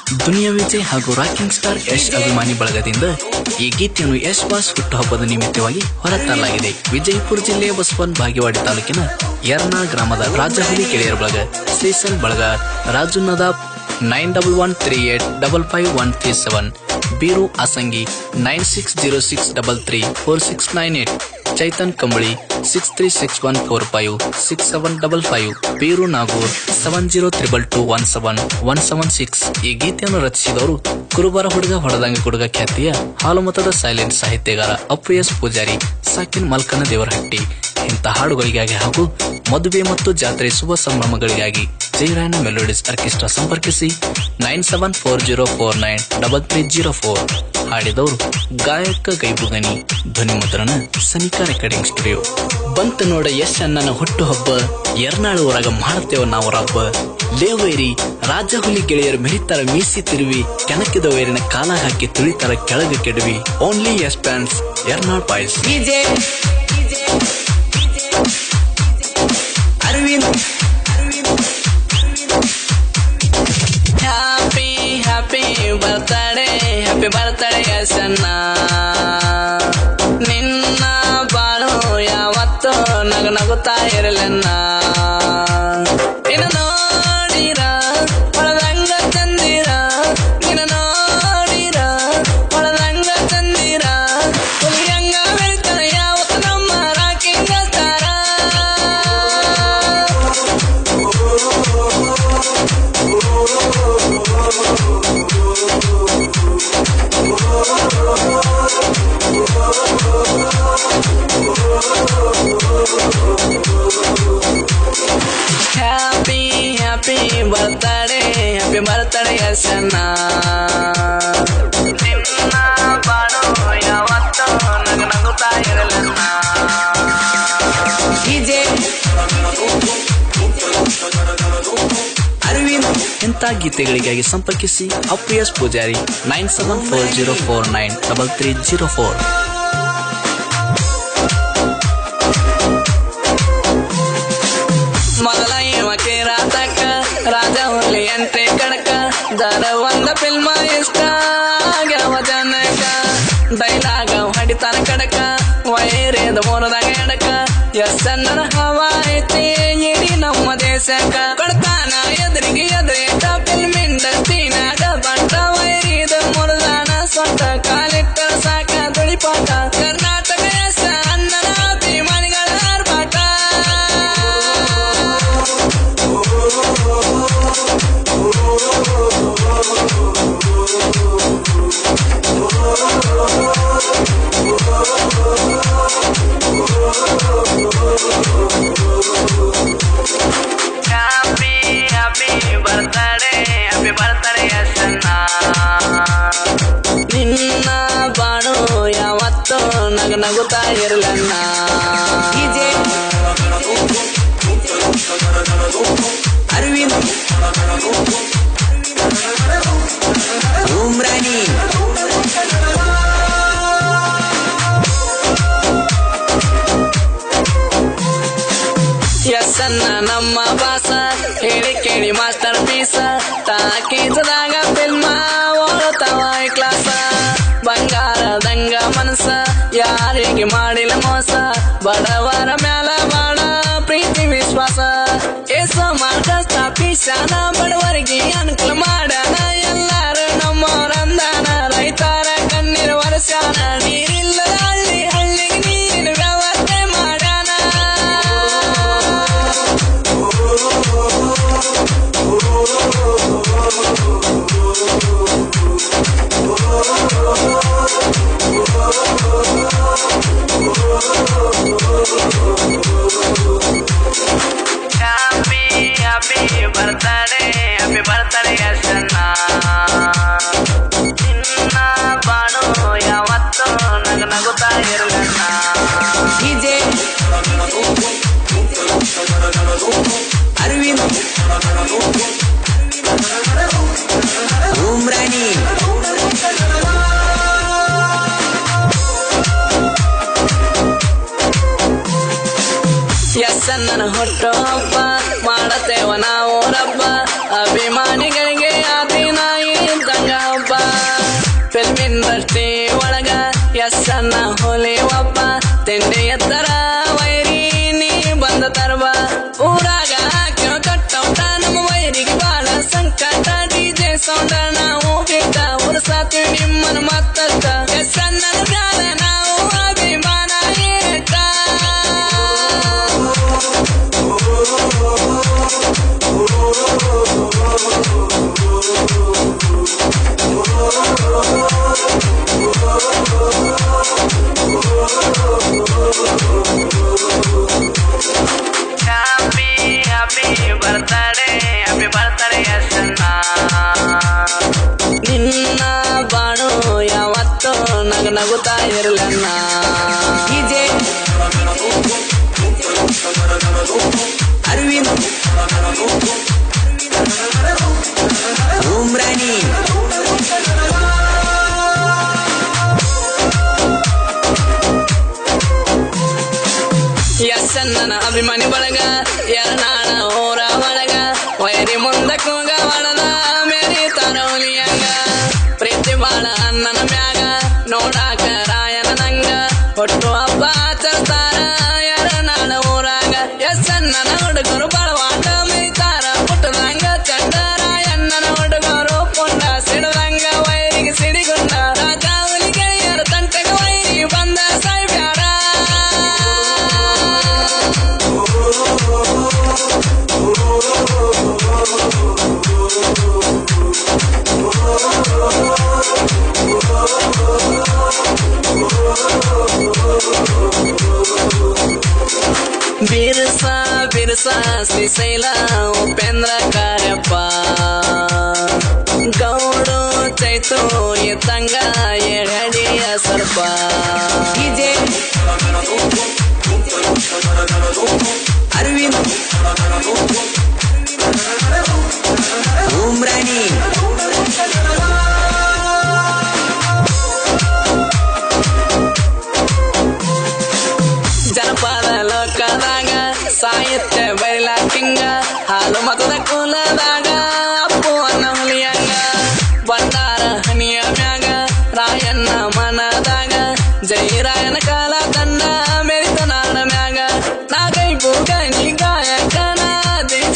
ದುನಿಯಾ ವಿಜಯ್ ಹಾಗೂ rocking star Yash ಅಭಿಮಾನಿ ಬಳಗದಿಂದ ಈ ಗೀತೆಯನ್ನು ಯಶ್ ಬಾಸ್ ಹುಟ್ಟುಹಬ್ಬದ ನಿಮಿತ್ತವಾಗಿ ಹೊರತರಲಾಗಿದೆ. ವಿಜಯಪುರ ಜಿಲ್ಲೆಯ ಬಸವನ್ ಬಾಗೇವಾಡಿ ತಾಲೂಕಿನ ಯರ್ನಾಳ್ ಗ್ರಾಮದ ರಾಜಹುಲಿ ಗೆಳೆಯರ ಬಳಗ, ಶ್ರೀಸನ್ ಬಳಗ, ರಾಜು ನದಾಬ್ 9138555137, ಬೀರು ಆಸಂಗಿ 9606334698, ಚೈತನ್ ಕಂಬಳಿ 6361456755, ಬೀರು ನಾಗೂರ್ 7032217176. ಈ ಗೀತೆಯನ್ನು ರಚಿಸಿದವರು ಕುರುಬರ ಹುಡುಗ ಹೊಡೆದಂಗ ಹುಡುಗ ಖ್ಯಾತಿಯ ಹಾಲುಮತದ ಸೈಲೆಂಟ್ ಸಾಹಿತ್ಯಗಾರ ಅಪ್ಪು ಎಸ್ ಪೂಜಾರಿ, ಸಾಕಿನ್ ಮಲ್ಕನ ದೇವರಹಟ್ಟಿ. ಇಂಥ ಹಾಡುಗಳಿಗಾಗಿ ಹಾಗೂ ಮದುವೆ ಮತ್ತು ಜಾತ್ರೆ ಶುಭ ಸಂಭ್ರಮಗಳಿಗಾಗಿ ಜೈರಾಯನ ಮೆಲೋಡಿಸ್ ಆರ್ಕೆಸ್ಟ್ರಾ ಸಂಪರ್ಕಿಸಿ 9740493304. ಹಾಡಿದವರು ಗಾಯಕ ಗೈಬುಗನಿ, ಧ್ವನಿ ಮುದ್ರಣ ಸನಿಕಾ ರೆಕಾರ್ಡಿಂಗ್ ಸ್ಟುಡಿಯೋ. ಬಂತ ನೋಡ ಯಶ್ ಅಣ್ಣನ ಹುಟ್ಟು ಹಬ್ಬ, ಯರ್ನಾಳು ಹೊರಗ ಮಾಡ್ತೇವ ನಾವು ರಬ್ಬ. ಲೇವೈರಿ ರಾಜಹುಲಿ ಗೆಳೆಯರು ಮೆರಿತಾರ ಮೀಸಿ ತಿರುವಿ, ಕೆಣಕಿದ ವೈರಿನ ಕಾಲ ಹಾಕಿ ತುಳಿತಾರ ಕೆಳಗೆ ಕೆಡವಿ. Only Yash fans, Yarnal boys. Aravind happy birthday ಯಶನ್ನ, ನಿನ್ನ ಬಾಳು ಯಾವತ್ತೂ ನಗುತ್ತಾ ಇರಲನ್ನ. ನಿನ್ನ ನೋಡಿರ ಹೊಳದಂಗ ಚಂದಿರ, ನಿನ್ನ ನೋಡಿರ ಹೊಳದಂಗ ಚಂದಿರ, ಹುಲಿಯಂಗ ಬೆಳ್ತಾರ ಯಾವತ್ತು ನಮ್ಮ ರಾಕಿಂಗ್ ಸ್ಟಾರ. ಹ್ಯಾಪಿ ಬರ್ತಡೇ ಯಶನ್ನ, ನಿನ್ನ ಬಾಳು ಯಾವತ್ತೂ ನಗುತ್ತಾ ಇರಲನ್ನ. ಅರವಿಂದ್. ಇಂಥ ಗೀತೆಗಳಿಗಾಗಿ ಸಂಪರ್ಕಿಸಿ ಅಪ್ಪು ಎಸ್ ಪೂಜಾರಿ 9740493304. ಮೊದಲ ಇವಕ್ಕೆ ರಾತಕ್ಕ ರಾಜಹುಲಿ ಎಂಟ್ರಿ ಕಡಕ, ದರ ಒಂದ ಫಿಲ್ಮ ಇಷ್ಟ ಆಗ್ಯಾವ ಜನಕ. ಡೈಲಾಗ ಹೊಡಿತಾನ ಕಡಕ, ವೈರೇದ ಮೂರದಾಗ ಎಡಕ. ಎಸ್ಸನ್ನರ ಹವಾ ಐತಿ ಇಡೀ ನಮ್ಮ ದೇಶಕ್ಕ. ಕೊಡ್ತಾನ ಎದುರಿಗೆ ಎದುರೇಟ ಫಿಲ್ಮ್ ಇಂಡಸ್ಟ್ರಿನಾಗ ಬಂಟ. ವೈರಿದ ಮುರುದಾನ ಸ್ವಂತ ಕಾಲಿಟ್ಟ ಸಾಕ ತುಳಿಪಾಟ. ಕರ್ನಾಟಕ ಯಶ ಅನ್ನನ ಅಭಿಮಾನಿಗಳ ಆರ್ಭಾಟ. ಹ್ಯಾಪಿ ಬರ್ತಡೇ ಯಶನ್ನ, ನಿನ್ನ ಬಾಳು ಯಾವತ್ತೂ ನಗುತ್ತಾ ಇರಲನ್ನ. ಅರವಿಂದ್ ಉಮ್ರಾನಿ. ಯಶನ್ನ ನಮ್ಮ ಬಾಸ, ಹೇಳಿ ಕೇಳಿ ಮಾಸ್ಟರ್ ಪೀಸ. ಟಾಕೀಸದಾಗ ಫಿಲ್ಮ ಓಡತಾವ ಕ್ಲಾಸ. ಬಂಗಾರದಂಗ ಮನಸ, ಯಾರಿಗೆ ಮಾಡಿಲ್ಲ ಮೋಸ. ಬಡವರ ಮ್ಯಾಲ ಬಾಳ ಪ್ರೀತಿ ವಿಶ್ವಾಸ. ಏಸೋ ಮಾರ್ಕಸ್ ಪೀಸಾನ, ಬಡವರಿಗೆ ಅನುಕೂಲ ಮಾಡಾನ. ಎಲ್ಲಾರು ನಮ್ಮವರಂದಾನ, ರೈತರ ಕಣ್ಣೀರು ವರ್ಷಾನ. ನೀರಿಲ್ಲದ ಹಳ್ಳಿಗೆ ನೀರಿನ ವ್ಯವಸ್ಥೆ ಮಾಡಾನ. ಹ್ಯಾಪಿ ಬರ್ತಡೇ ಯಶನ್ನ, ನಿನ್ನ ಬಾಳು ಯಾವತ್ತೂ ನಗುತ್ತಾ ಇರಲನ್ನ. ಅರವಿಂದ್ ಉಮ್ರಾನಿ. ಯಶನ್ನನ ಹುಟ್ಟು ಹಬ್ಬ, ಮಾಡತೇವ ನಾವು ರಬ್ಬ. ಅಭಿಮಾನಿಗಳಿಗೆ ಆದಿನ ನಗುತ್ತಾ ಇರಲನ್ನ ಡಿಜೆ ಅರವಿಂದ್ ಉಮ್ರಾನಿ ಎಸ್ಸನ್ನ ಅಭಿಮಾನಿ ಬಳಗ ಎರನಾಳ ಊರ ಒಳಗ ವೈರಿ ಮುಂದಕ್ಕೆ ಹೋಗ ಒಳದ ಮೇರಿ ತರೌಲಿಯಂಗ ಪ್ರೀತಿ ಬಾಳ ಅಣ್ಣನ ಮ್ಯಾಗ ನೋಡಾಕ ರಾಯನ ನಂಗ ಹೊಟ್ಟು ಹಬ್ಬ ಆಚರಿಸ್ತಾರ ಎರನಾಳ ಊರಾಗ ಎಸ್ಸನ್ನ ಹುಡುಗರು ಬಳವಾಟ ಮೈತಾರ ಪುಟ್ಟದಂಗ ಚಂಡ ರಾಯಣ್ಣನ ಹುಡುಗರು ಪುಂಡ ಸಿಡದಂಗ ವೈರಿಗೆ ಸಿಡಿಗುಂಡ ರಾಜಾವಲಿ ಗೆಳೆಯರ ತಂಟಗ ವೈರಿ ಬಂದ ಸಾಯ್ಬ್ಯಾಡ ಬಿರ್ಸಾ ಬಿರ್ಸಾ ಶ್ರೀಶೈಲ ಉಪೇಂದ್ರ ಕಾರ್ಯಪ್ಪ ಗೌಡು ಚೈತು ಎತ್ತಂಗ ಎಡಡಿಯ ಸರ್ಪ ಡಿಜೆ ಅರವಿಂದ್ ಉಮ್ರಾನಿ ಜನಪದ ಲೋಕದಾಗ ಸಾಹಿತ್ಯ ಬೈಲಾಕಿಂಗ ಹಾಲು ಮತದ ಕುಲದಾಗ ಅಪ್ಪು ಅನ್ನ ಹುಲಿಯಂಗ ಬಂಡಾರ ಹನಿಯ ಮ್ಯಾಗ ರಾಯಣ್ಣ ಮನದಾಗ ಜೈರಾಯನ ಕಾಲ ತಂಡ ಮೆರಿತ ನಾಡ ಮ್ಯಾಗ ನಾಗೈ ಬೂಗನಿ ಗಾಯಕನ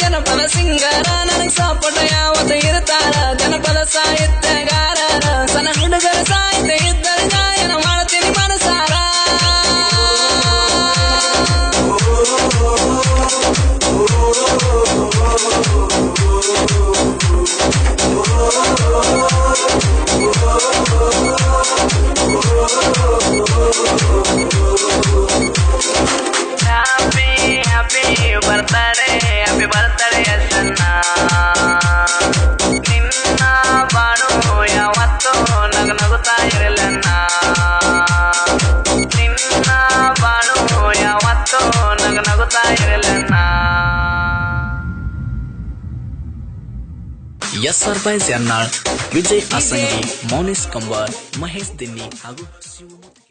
ಜನಪದ ಸಿಂಗರ ನನಗ್ ಸಪೋಟ ಯಾವತ್ತು ಇರ್ತಾರ ಜನಪದ ಸಾಹಿತ್ಯಗಾರರ ಸಣ್ಣ ಹುಡುಗರ ಸಾಹಿತ್ಯ ಇದ್ದರೆ ಗಾಯನ ಮಾಡ್ತೀನಿ ಮನಸಾರ ಹ್ಯಾಪಿ ಬರ್ತಡೆ ಎಸ್ಸನ್ನ ನಿನ್ನ ಬಾಡು ಯಾವತ್ತೂ ನಗುತ್ತಾ ಇರಲನ್ನ ನಿನ್ನ ಬಾಡು ಯಾವತ್ತೂ ನಗುತ್ತಾ ಇರಲನ್ನ ಎಸ್ಆರ್ ಬೈಸ್ ಎರ್ನಾಳ್ ವಿಜಯ್ ಆಸಂಗಿ ಮೌನೇಶ್ ಕಂಬಾರ್ ಮಹೇಶ್ ದಿನ್ನಿ ಹಾಗೂ ಶಿವಮೂರ್ತಿ